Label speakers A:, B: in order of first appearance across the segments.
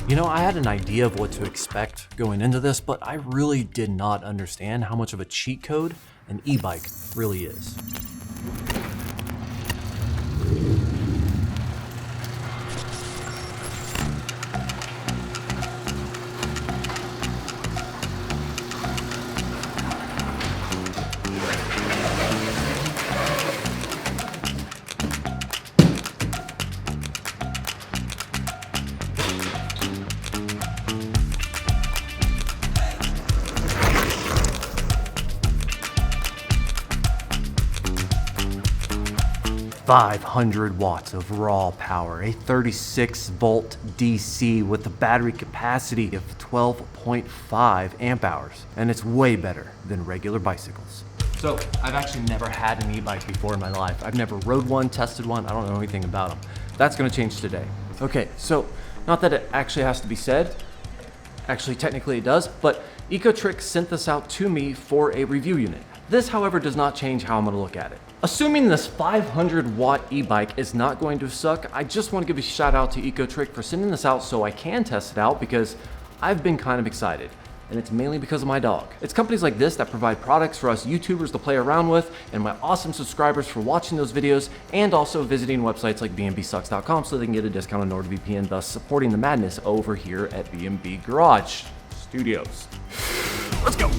A: You know, I had an idea of what to expect going into this, but I really did not understand how much of a cheat code an e-bike really is. "500 watts of raw power, a 36 volt DC with a battery capacity of 12.5 amp hours, and it's way better than regular bicycles." So, I've actually never had an e-bike before in my life. I've never rode one, tested one, I don't know anything about them. That's gonna change today. Okay, so, not that it actually has to be said, actually technically it does, but Ecotric sent this out to me for a review unit. This, however, does not change how I'm gonna look at it. Assuming this 500 watt e-bike is not going to suck, I just want to give a shout out to Ecotric for sending this out so I can test it out, because I've been kind of excited, and it's mainly because of my dog. It's companies like this that provide products for us YouTubers to play around with, and my awesome subscribers for watching those videos, and also visiting websites like bnbsucks.com so they can get a discount on NordVPN, thus supporting the madness over here at B&B Garage Studios. Let's go.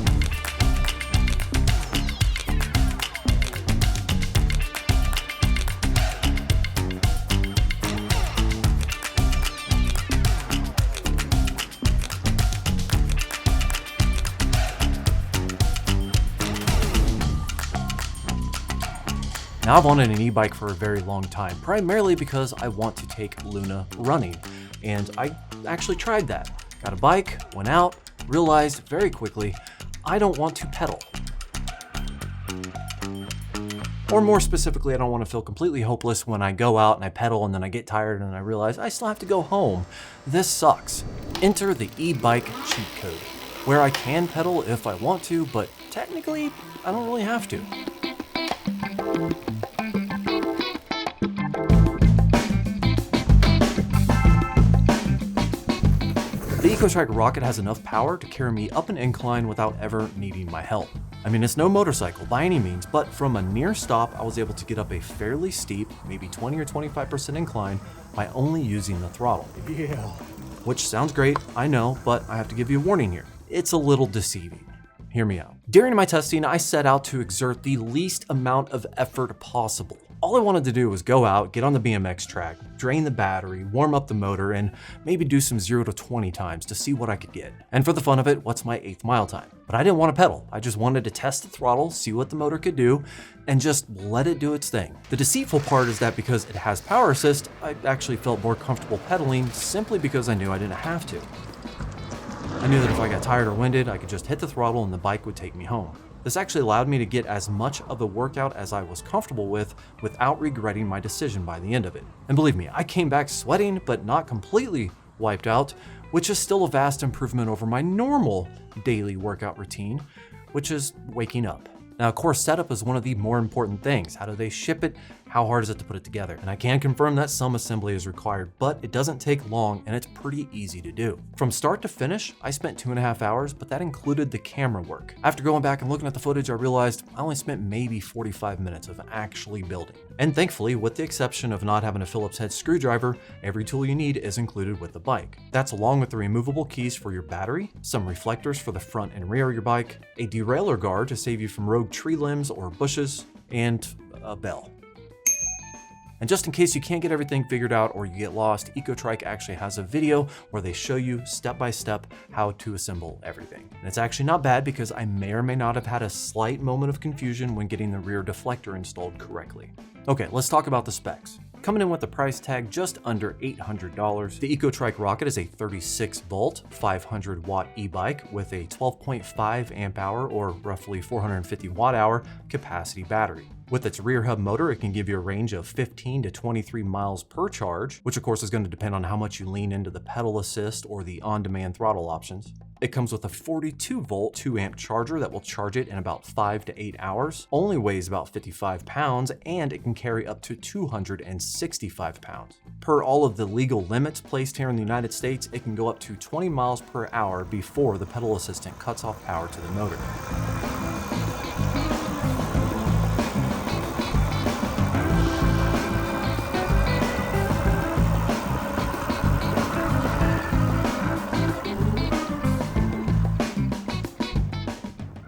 A: Now, I've wanted an e-bike for a very long time, primarily because I want to take Luna running, and I actually tried that. Got a bike, went out, realized very quickly, I don't want to pedal. Or more specifically, I don't want to feel completely hopeless when I go out and I pedal and then I get tired and I realize I still have to go home. This sucks. Enter the e-bike cheat code, where I can pedal if I want to, but technically, I don't really have to. The Ecotric Rocket has enough power to carry me up an incline without ever needing my help. I mean, it's no motorcycle by any means, but from a near stop, I was able to get up a fairly steep, maybe 20 or 25% incline by only using the throttle. Yeah. Which sounds great, I know, but I have to give you a warning here. It's a little deceiving. Hear me out. During my testing, I set out to exert the least amount of effort possible. All I wanted to do was go out, get on the BMX track, drain the battery, warm up the motor, and maybe do some 0 to 20 times to see what I could get. And for the fun of it, what's my 8th mile time? But I didn't want to pedal. I just wanted to test the throttle, see what the motor could do, and just let it do its thing. The deceitful part is that because it has power assist, I actually felt more comfortable pedaling simply because I knew I didn't have to. I knew that if I got tired or winded, I could just hit the throttle and the bike would take me home. This actually allowed me to get as much of the workout as I was comfortable with without regretting my decision by the end of it. And believe me, I came back sweating, but not completely wiped out, which is still a vast improvement over my normal daily workout routine, which is waking up. Now, of course, setup is one of the more important things. How do they ship it? How hard is it to put it together? And I can confirm that some assembly is required, but it doesn't take long and it's pretty easy to do. From start to finish, I spent 2.5 hours, but that included the camera work. After going back and looking at the footage, I realized I only spent maybe 45 minutes of actually building. And thankfully, with the exception of not having a Phillips head screwdriver, every tool you need is included with the bike. That's along with the removable keys for your battery, some reflectors for the front and rear of your bike, a derailleur guard to save you from rogue tree limbs or bushes, and a bell. And just in case you can't get everything figured out or you get lost, Ecotric actually has a video where they show you step by step how to assemble everything. And it's actually not bad because I may or may not have had a slight moment of confusion when getting the rear deflector installed correctly. Okay, let's talk about the specs. Coming in with a price tag just under $800, the Ecotric Rocket is a 36-volt, 500-watt e-bike with a 12.5 amp-hour or roughly 450 watt-hour capacity battery. With its rear hub motor, it can give you a range of 15 to 23 miles per charge, which of course is going to depend on how much you lean into the pedal assist or the on-demand throttle options. It comes with a 42-volt 2-amp charger that will charge it in about 5 to 8 hours, only weighs about 55 pounds, and it can carry up to 265 pounds. Per all of the legal limits placed here in the United States, it can go up to 20 miles per hour before the pedal assistant cuts off power to the motor.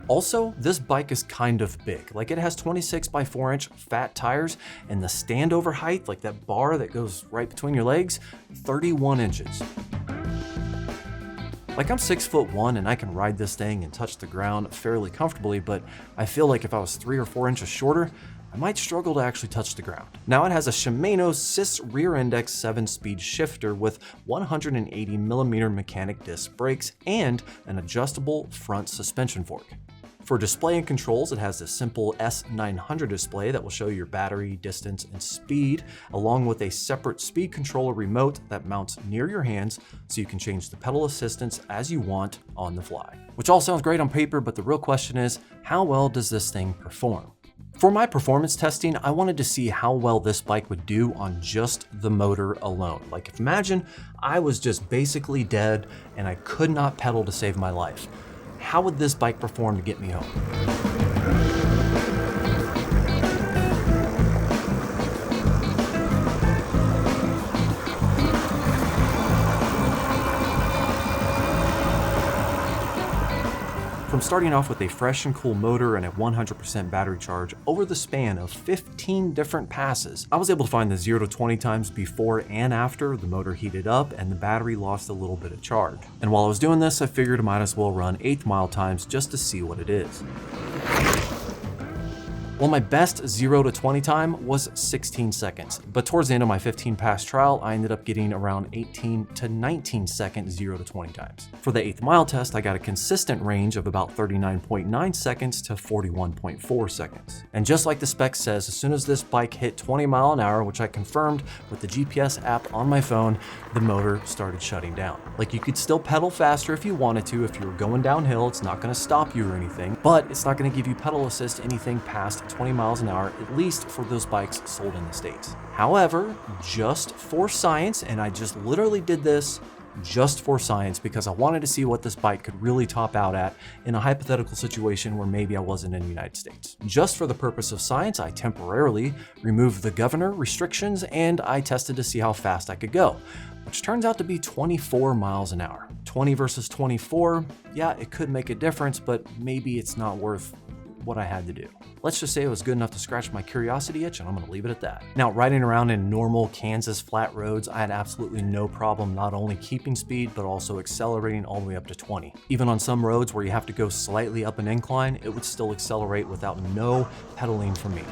A: Also, this bike is kind of big. Like, it has 26 by 4 inch fat tires, and the standover height, like that bar that goes right between your legs, 31 inches. Like, I'm 6'1" and I can ride this thing and touch the ground fairly comfortably, but I feel like if I was 3 or 4 inches shorter, I might struggle to actually touch the ground. Now, it has a Shimano Cis rear index 7-speed shifter with 180mm mechanic disc brakes and an adjustable front suspension fork. For display and controls, it has a simple S900 display that will show your battery, distance, and speed, along with a separate speed controller remote that mounts near your hands so you can change the pedal assistance as you want on the fly. Which all sounds great on paper, but the real question is, how well does this thing perform? For my performance testing, I wanted to see how well this bike would do on just the motor alone. Like, imagine I was just basically dead and I could not pedal to save my life. How would this bike perform to get me home? From starting off with a fresh and cool motor and a 100% battery charge, over the span of 15 different passes, I was able to find the 0 to 20 times before and after the motor heated up and the battery lost a little bit of charge. And while I was doing this, I figured I might as well run 1/8 mile times just to see what it is. Well, my best 0 to 20 time was 16 seconds, but towards the end of my 15 pass trial, I ended up getting around 18 to 19 second 0 to 20 times. For the 1/8 mile test, I got a consistent range of about 39.9 seconds to 41.4 seconds. And just like the spec says, as soon as this bike hit 20 mile an hour, which I confirmed with the GPS app on my phone, the motor started shutting down. Like, you could still pedal faster if you wanted to. If you were going downhill, it's not going to stop you or anything, but it's not going to give you pedal assist anything past 20 miles an hour, at least for those bikes sold in the States. However, just for science, and I just literally did this just for science because I wanted to see what this bike could really top out at in a hypothetical situation where maybe I wasn't in the United States. Just for the purpose of science, I temporarily removed the governor restrictions and I tested to see how fast I could go, which turns out to be 24 miles an hour. 20 versus 24, yeah, it could make a difference, but maybe it's not worth what I had to do. Let's just say it was good enough to scratch my curiosity itch, and I'm gonna leave it at that. Now, riding around in normal Kansas flat roads, I had absolutely no problem not only keeping speed, but also accelerating all the way up to 20. Even on some roads where you have to go slightly up an incline, it would still accelerate without no pedaling from me.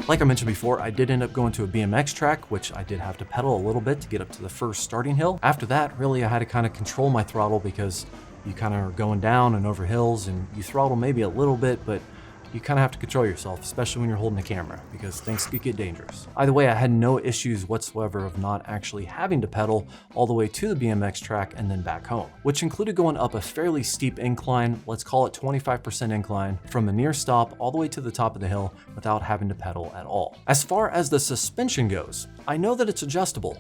A: Like I mentioned before, I did end up going to a BMX track, which I did have to pedal a little bit to get up to the first starting hill. After that, really, I had to kind of control my throttle because you kind of are going down and over hills and you throttle maybe a little bit, but you kind of have to control yourself, especially when you're holding a camera, because things could get dangerous. Either way, I had no issues whatsoever of not actually having to pedal all the way to the BMX track and then back home, which included going up a fairly steep incline, let's call it 25% incline, from the near stop all the way to the top of the hill without having to pedal at all. As far as the suspension goes, I know that it's adjustable,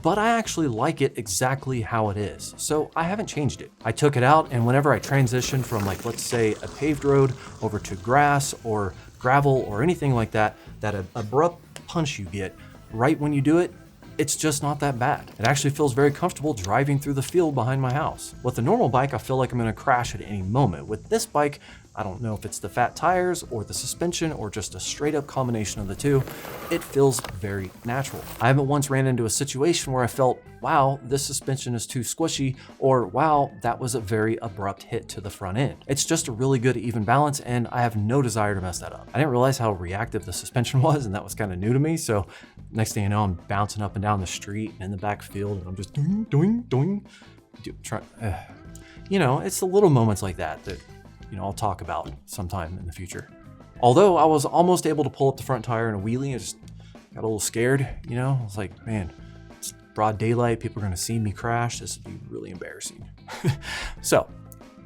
A: but I actually like it exactly how it is, so I haven't changed it. I took it out, and whenever I transition from, like, let's say a paved road over to grass or gravel or anything like that, that abrupt punch you get right when you do it, it's just not that bad. It actually feels very comfortable driving through the field behind my house. With a normal bike, I feel like I'm gonna crash at any moment. With this bike, I don't know if it's the fat tires or the suspension or just a straight up combination of the two. It feels very natural. I haven't once ran into a situation where I felt, wow, this suspension is too squishy, or wow, that was a very abrupt hit to the front end. It's just a really good even balance, and I have no desire to mess that up. I didn't realize how reactive the suspension was, and that was kind of new to me. So next thing you know, I'm bouncing up and down the street and in the back field, and I'm just doing, you know, it's the little moments like that that, you know, I'll talk about sometime in the future. Although I was almost able to pull up the front tire in a wheelie, I just got a little scared, you know? I was like, man, it's broad daylight, people are gonna see me crash, this would be really embarrassing. So,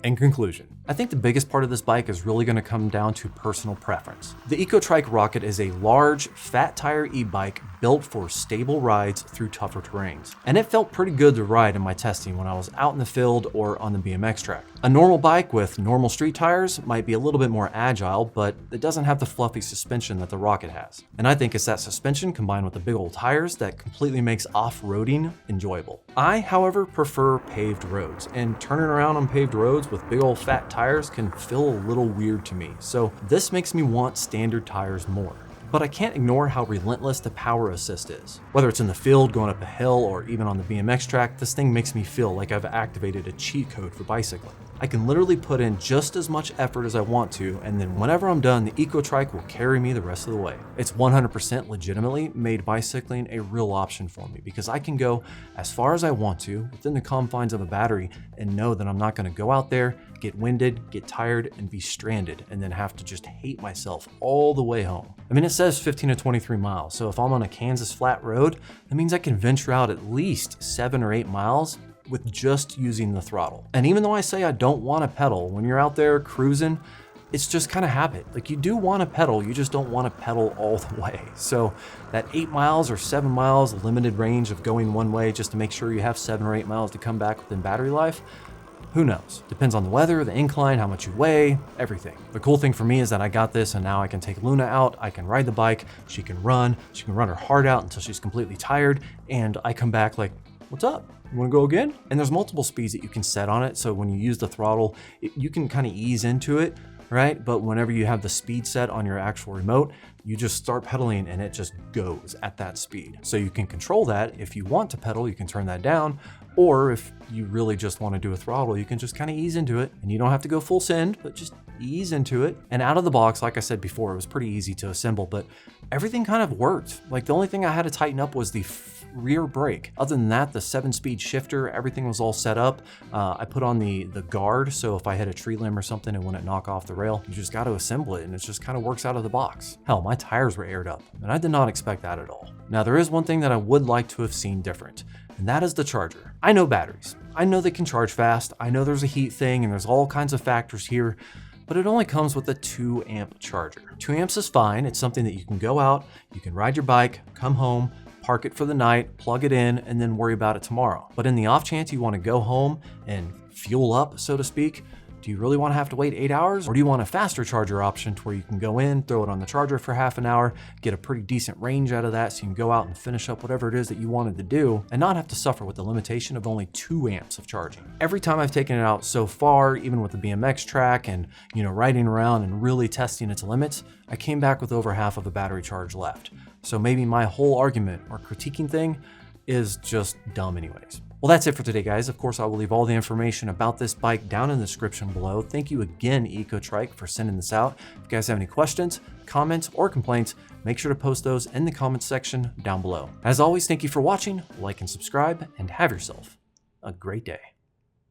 A: in conclusion, I think the biggest part of this bike is really going to come down to personal preference. The Ecotric Rocket is a large, fat tire e-bike built for stable rides through tougher terrains. And it felt pretty good to ride in my testing when I was out in the field or on the BMX track. A normal bike with normal street tires might be a little bit more agile, but it doesn't have the fluffy suspension that the Rocket has. And I think it's that suspension combined with the big old tires that completely makes off-roading enjoyable. I, however, prefer paved roads, and turning around on paved roads with big old fat tires can feel a little weird to me, so this makes me want standard tires more. But I can't ignore how relentless the power assist is. Whether it's in the field, going up a hill, or even on the BMX track, this thing makes me feel like I've activated a cheat code for bicycling. I can literally put in just as much effort as I want to, and then whenever I'm done, the Ecotric will carry me the rest of the way. It's 100% legitimately made bicycling a real option for me because I can go as far as I want to within the confines of a battery and know that I'm not going to go out there, get winded, get tired, and be stranded, and then have to just hate myself all the way home. I mean, it says 15 to 23 miles, so if I'm on a Kansas flat road, that means I can venture out at least 7 or 8 miles with just using the throttle. And even though I say I don't want to pedal, when you're out there cruising, it's just kind of habit. Like, you do want to pedal, you just don't want to pedal all the way. So that 8 miles or 7 miles limited range of going one way just to make sure you have 7 or 8 miles to come back within battery life, who knows? Depends on the weather, the incline, how much you weigh, everything. The cool thing for me is that I got this, and now I can take Luna out, I can ride the bike, she can run her heart out until she's completely tired, and I come back like, what's up? You wanna go again? And there's multiple speeds that you can set on it, so when you use the throttle, you can kind of ease into it, right? But whenever you have the speed set on your actual remote, you just start pedaling and it just goes at that speed. So you can control that. If you want to pedal, you can turn that down. Or if you really just want to do a throttle, you can just kind of ease into it, and you don't have to go full send, but just ease into it. And out of the box, like I said before, it was pretty easy to assemble, but everything kind of worked. Like, the only thing I had to tighten up was the rear brake. Other than that, the 7-speed shifter, everything was all set up. I put on the guard, so if I hit a tree limb or something, it wouldn't knock off the rail. You just got to assemble it, and it just kind of works out of the box. Hell, my tires were aired up, and I did not expect that at all. Now, there is one thing that I would like to have seen different, and that is the charger. I know batteries. I know they can charge fast. I know there's a heat thing and there's all kinds of factors here, but it only comes with a 2 amp charger. 2 amps is fine. It's something that you can go out, you can ride your bike, come home, park it for the night, plug it in, and then worry about it tomorrow. But in the off chance you want to go home and fuel up, so to speak, do you really want to have to wait 8 hours? Or do you want a faster charger option to where you can go in, throw it on the charger for half an hour, get a pretty decent range out of that so you can go out and finish up whatever it is that you wanted to do and not have to suffer with the limitation of only 2 amps of charging? Every time I've taken it out so far, even with the BMX track and, you know, riding around and really testing its limits, I came back with over half of the battery charge left. So maybe my whole argument or critiquing thing is just dumb anyways. Well, that's it for today, guys. Of course, I will leave all the information about this bike down in the description below. Thank you again, Ecotric, for sending this out. If you guys have any questions, comments, or complaints, make sure to post those in the comments section down below. As always, thank you for watching, like and subscribe, and have yourself a great day.